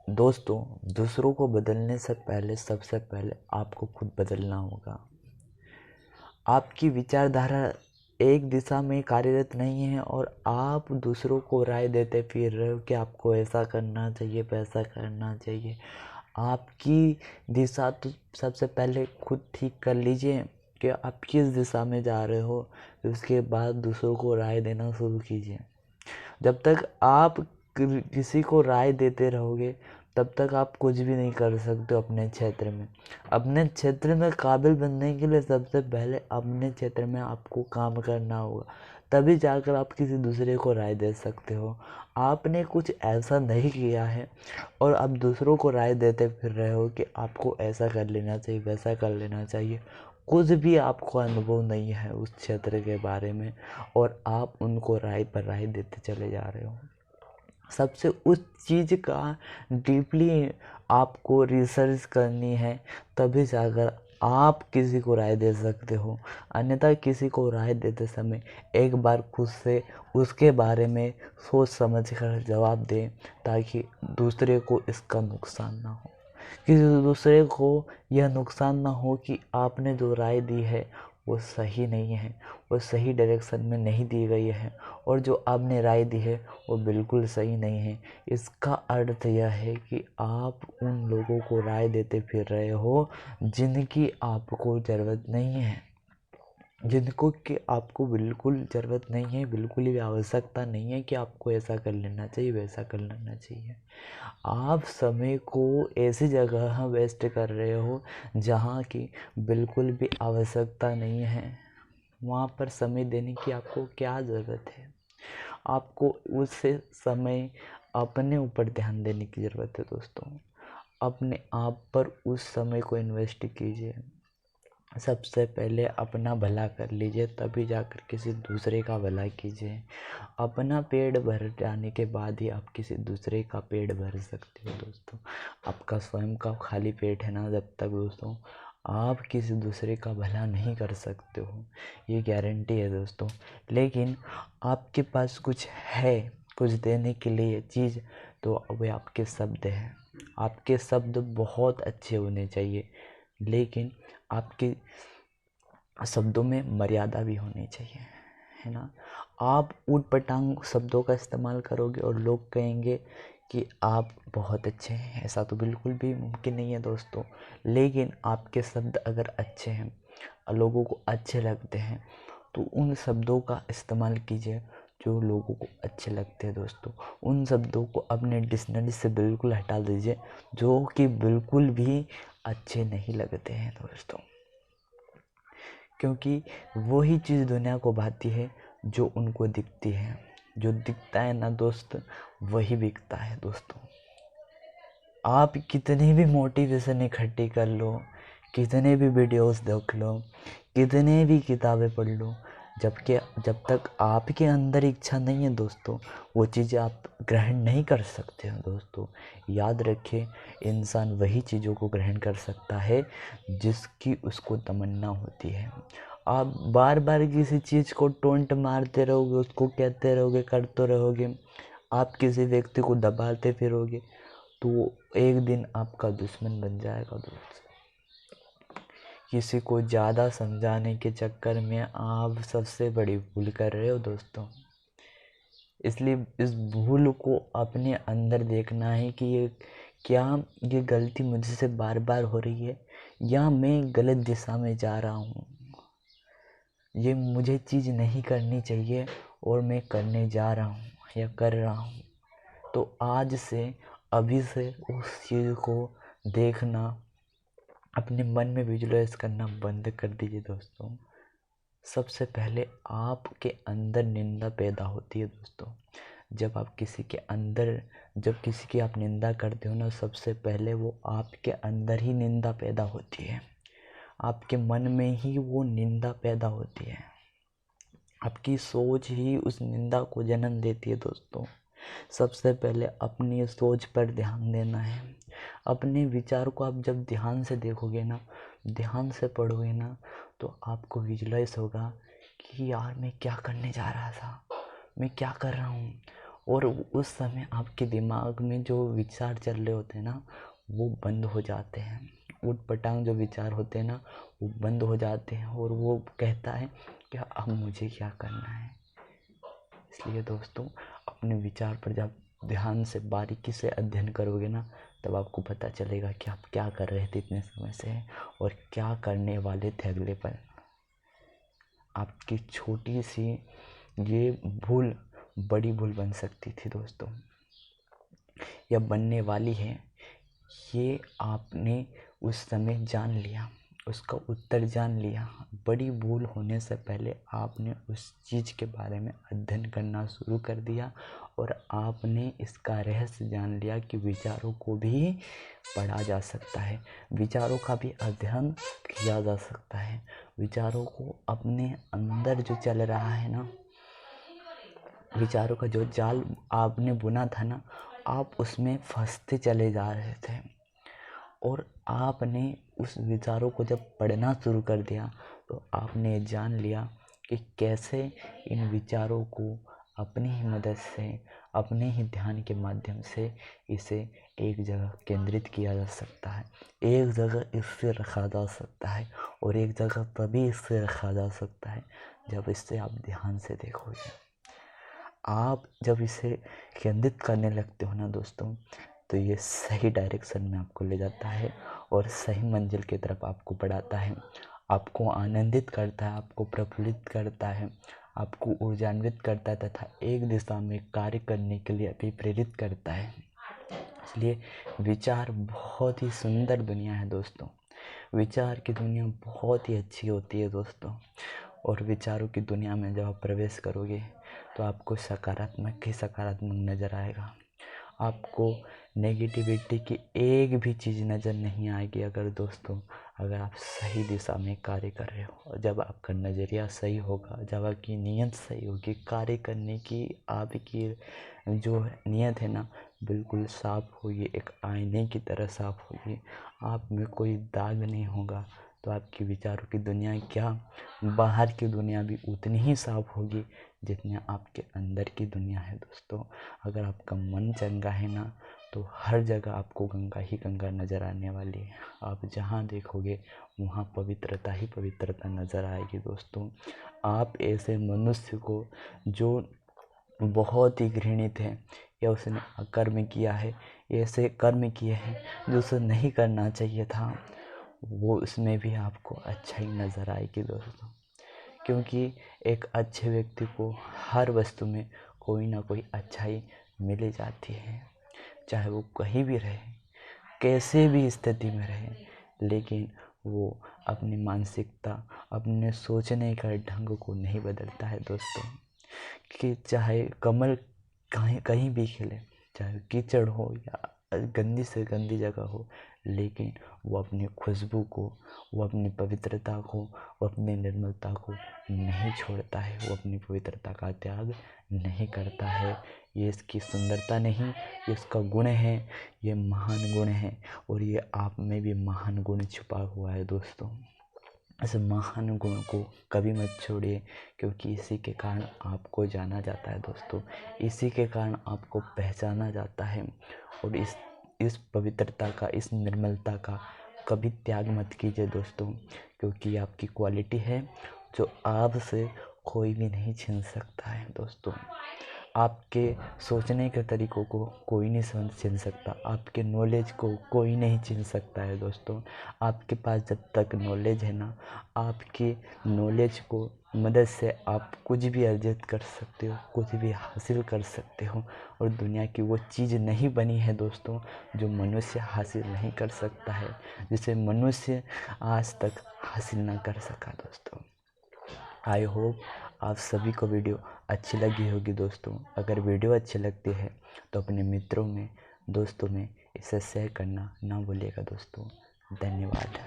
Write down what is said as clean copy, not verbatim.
दोस्तों, दूसरों को बदलने से पहले सबसे पहले आपको खुद बदलना होगा। आपकी विचारधारा एक दिशा में कार्यरत नहीं है और आप दूसरों को राय देते फिर रहे हो कि आपको ऐसा करना चाहिए, वैसा करना चाहिए। आपकी दिशा तो सबसे पहले खुद ठीक कर लीजिए कि आप किस दिशा में जा रहे हो, उसके बाद दूसरों को राय देना शुरू कीजिए। जब तक आप किसी को राय देते रहोगे तब तक आप कुछ भी नहीं कर सकते हो अपने क्षेत्र में। अपने क्षेत्र में काबिल बनने के लिए सबसे पहले अपने क्षेत्र में आपको काम करना होगा, तभी जाकर आप किसी दूसरे को राय दे सकते हो। आपने कुछ ऐसा नहीं किया है और आप दूसरों को राय देते फिर रहे हो कि आपको ऐसा कर लेना चाहिए, वैसा कर लेना चाहिए। कुछ भी आपको अनुभव नहीं है उस क्षेत्र के बारे में और आप उनको राय पर राय देते चले जा रहे हो। सबसे उस चीज़ का डीपली आपको रिसर्च करनी है, तभी जाकर आप किसी को राय दे सकते हो। अन्यथा किसी को राय देते समय एक बार खुद से उसके बारे में सोच समझ कर जवाब दें, ताकि दूसरे को इसका नुकसान ना हो। किसी दूसरे को यह नुकसान ना हो कि आपने जो राय दी है वो सही नहीं है, वो सही डायरेक्शन में नहीं दी गई है, और जो आपने राय दी है वो बिल्कुल सही नहीं है। इसका अर्थ यह है कि आप उन लोगों को राय देते फिर रहे हो जिनकी आपको ज़रूरत नहीं है, जिनको कि आपको बिल्कुल ज़रूरत नहीं है, बिल्कुल भी आवश्यकता नहीं है कि आपको ऐसा कर लेना चाहिए, वैसा कर लेना चाहिए। आप समय को ऐसी जगह वेस्ट कर रहे हो जहाँ की बिल्कुल भी आवश्यकता नहीं है। वहाँ पर समय देने की आपको क्या ज़रूरत है? आपको उससे समय अपने ऊपर ध्यान देने की ज़रूरत है दोस्तों। अपने आप पर उस समय को इन्वेस्ट कीजिए। सबसे पहले अपना भला कर लीजिए, तभी जाकर किसी दूसरे का भला कीजिए। अपना पेट भर जाने के बाद ही आप किसी दूसरे का पेट भर सकते हो दोस्तों। आपका स्वयं का खाली पेट है ना, जब तक दोस्तों आप किसी दूसरे का भला नहीं कर सकते हो, ये गारंटी है दोस्तों। लेकिन आपके पास कुछ है, कुछ देने के लिए चीज़, तो वे आपके शब्द हैं। आपके शब्द बहुत अच्छे होने चाहिए, लेकिन आपके शब्दों में मर्यादा भी होनी चाहिए, है ना। आप ऊट पटांग शब्दों का इस्तेमाल करोगे और लोग कहेंगे कि आप बहुत अच्छे हैं, ऐसा तो बिल्कुल भी मुमकिन नहीं है दोस्तों। लेकिन आपके शब्द अगर अच्छे हैं, लोगों को अच्छे लगते हैं, तो उन शब्दों का इस्तेमाल कीजिए जो लोगों को अच्छे लगते हैं दोस्तों। उन शब्दों को अपने डिक्शनरी से बिल्कुल हटा दीजिए जो कि बिल्कुल भी अच्छे नहीं लगते हैं दोस्तों, क्योंकि वही चीज़ दुनिया को भाती है जो उनको दिखती है। जो दिखता है ना दोस्त, वही बिकता है दोस्तों। आप कितनी भी मोटिवेशन इकट्ठी कर लो, कितने भी वीडियोस देख लो, कितने भी किताबें पढ़ लो, जब तक आपके अंदर इच्छा नहीं है दोस्तों, वो चीज़ें आप ग्रहण नहीं कर सकते हो दोस्तों। याद रखें, इंसान वही चीज़ों को ग्रहण कर सकता है जिसकी उसको तमन्ना होती है। आप बार बार किसी चीज़ को टोंट मारते रहोगे, उसको कहते रहोगे, करते रहोगे, आप किसी व्यक्ति को दबाते फिरोगे, तो एक दिन आपका दुश्मन बन जाएगा दोस्त। किसी को ज़्यादा समझाने के चक्कर में आप सबसे बड़ी भूल कर रहे हो दोस्तों। इसलिए इस भूल को अपने अंदर देखना है कि ये गलती मुझसे बार बार हो रही है, या मैं गलत दिशा में जा रहा हूँ। ये मुझे चीज़ नहीं करनी चाहिए और मैं करने जा रहा हूँ या कर रहा हूँ। तो आज से, अभी से उस चीज़ को देखना, अपने मन में विजुअलाइज करना बंद कर दीजिए दोस्तों। सबसे पहले आपके अंदर निंदा पैदा होती है दोस्तों। जब किसी की आप निंदा करते हो ना, सबसे पहले वो आपके अंदर ही निंदा पैदा होती है। आपके मन में ही वो निंदा पैदा होती है। आपकी सोच ही उस निंदा को जन्म देती है दोस्तों। सबसे पहले अपनी सोच पर ध्यान देना है। अपने विचार को आप जब ध्यान से देखोगे ना, ध्यान से पढ़ोगे ना, तो आपको विजुलाइज होगा कि यार मैं क्या करने जा रहा था, मैं क्या कर रहा हूँ। और उस समय आपके दिमाग में जो विचार चल रहे होते हैं ना वो बंद हो जाते हैं। ऊटपटांग जो विचार होते हैं ना वो बंद हो जाते हैं और वो कहता है कि अब मुझे क्या करना है। इसलिए दोस्तों अपने विचार पर जब ध्यान से बारीकी से अध्ययन करोगे ना तब आपको पता चलेगा कि आप क्या कर रहे थे इतने समय से और क्या करने वाले थे अगले पल। आपकी छोटी सी ये भूल बड़ी भूल बन सकती थी दोस्तों, या बनने वाली है। ये आपने उस समय जान लिया, उसका उत्तर जान लिया। बड़ी भूल होने से पहले आपने उस चीज़ के बारे में अध्ययन करना शुरू कर दिया और आपने इसका रहस्य जान लिया कि विचारों को भी पढ़ा जा सकता है, विचारों का भी अध्ययन किया जा सकता है। विचारों को अपने अंदर जो चल रहा है ना, विचारों का जो जाल आपने बुना था ना, आप उसमें फंसते चले जा रहे थे और आपने उस विचारों को जब पढ़ना शुरू कर दिया तो आपने जान लिया कि कैसे इन विचारों को अपनी ही मदद से, अपने ही ध्यान के माध्यम से इसे एक जगह केंद्रित किया जा सकता है, एक जगह इससे रखा जा सकता है। और एक जगह तभी इससे रखा जा सकता है जब इससे आप ध्यान से देखोगे। आप जब इसे केंद्रित करने लगते हो ना दोस्तों तो ये सही डायरेक्शन में आपको ले जाता है और सही मंजिल की तरफ आपको बढ़ाता है, आपको आनंदित करता है, आपको प्रफुल्लित करता है, आपको ऊर्जान्वित करता है तथा एक दिशा में कार्य करने के लिए अभिप्रेरित करता है। इसलिए विचार बहुत ही सुंदर दुनिया है दोस्तों, विचार की दुनिया बहुत ही अच्छी होती है दोस्तों। और विचारों की दुनिया में जब आप प्रवेश करोगे तो आपको सकारात्मक ही सकारात्मक नज़र आएगा, आपको नेगेटिविटी की एक भी चीज़ नज़र नहीं आएगी। अगर आप सही दिशा में कार्य कर रहे हो और जब आपका नज़रिया सही होगा, जब आपकी नीयत सही होगी, कार्य करने की आपकी जो नीयत है ना बिल्कुल साफ़ होगी, एक आईने की तरह साफ़ होगी, आप में कोई दाग नहीं होगा, तो आपकी विचारों की दुनिया क्या, बाहर की दुनिया भी उतनी ही साफ़ होगी जितने आपके अंदर की दुनिया है दोस्तों। अगर आपका मन चंगा है ना तो हर जगह आपको गंगा ही गंगा नज़र आने वाली है। आप जहाँ देखोगे वहाँ पवित्रता ही पवित्रता नज़र आएगी दोस्तों। आप ऐसे मनुष्य को जो बहुत ही घृणित है या उसने अकर्म किया है, ऐसे कर्म किए हैं जो उसे नहीं करना चाहिए था, वो उसमें भी आपको अच्छाई नज़र आएगी दोस्तों। क्योंकि एक अच्छे व्यक्ति को हर वस्तु में कोई ना कोई अच्छाई मिल जाती है, चाहे वो कहीं भी रहे, कैसे भी स्थिति में रहे, लेकिन वो अपनी मानसिकता, अपने सोचने का ढंग को नहीं बदलता है दोस्तों। कि चाहे कमल कहीं भी खिले, चाहे कीचड़ हो या गंदी से गंदी जगह हो, लेकिन वो अपनी खुशबू को, वो अपनी पवित्रता को, वो अपनी निर्मलता को नहीं छोड़ता है, वो अपनी पवित्रता का त्याग नहीं करता है। ये इसकी सुंदरता नहीं, ये इसका गुण है, ये महान गुण है और ये आप में भी महान गुण छुपा हुआ है दोस्तों। इस महान गुण को कभी मत छोड़िए, क्योंकि इसी के कारण आपको जाना जाता है दोस्तों, इसी के कारण आपको पहचाना जाता है। और इस पवित्रता का, इस निर्मलता का कभी त्याग मत कीजिए दोस्तों, क्योंकि आपकी क्वालिटी है जो आपसे कोई भी नहीं छीन सकता है दोस्तों। आपके सोचने के तरीक़ों को कोई नहीं छीन सकता, आपके नॉलेज को कोई नहीं छीन सकता है दोस्तों। आपके पास जब तक नॉलेज है ना, आपकी नॉलेज को मदद से आप कुछ भी अर्जित कर सकते हो, कुछ भी हासिल कर सकते हो। और दुनिया की वो चीज़ नहीं बनी है दोस्तों जो मनुष्य हासिल नहीं कर सकता है, जिसे मनुष्य आज तक हासिल ना कर सका दोस्तों। आई होप आप सभी को वीडियो अच्छी लगी होगी दोस्तों। अगर वीडियो अच्छी लगती है तो अपने मित्रों में, दोस्तों में इसे शेयर करना ना भूलिएगा दोस्तों। धन्यवाद।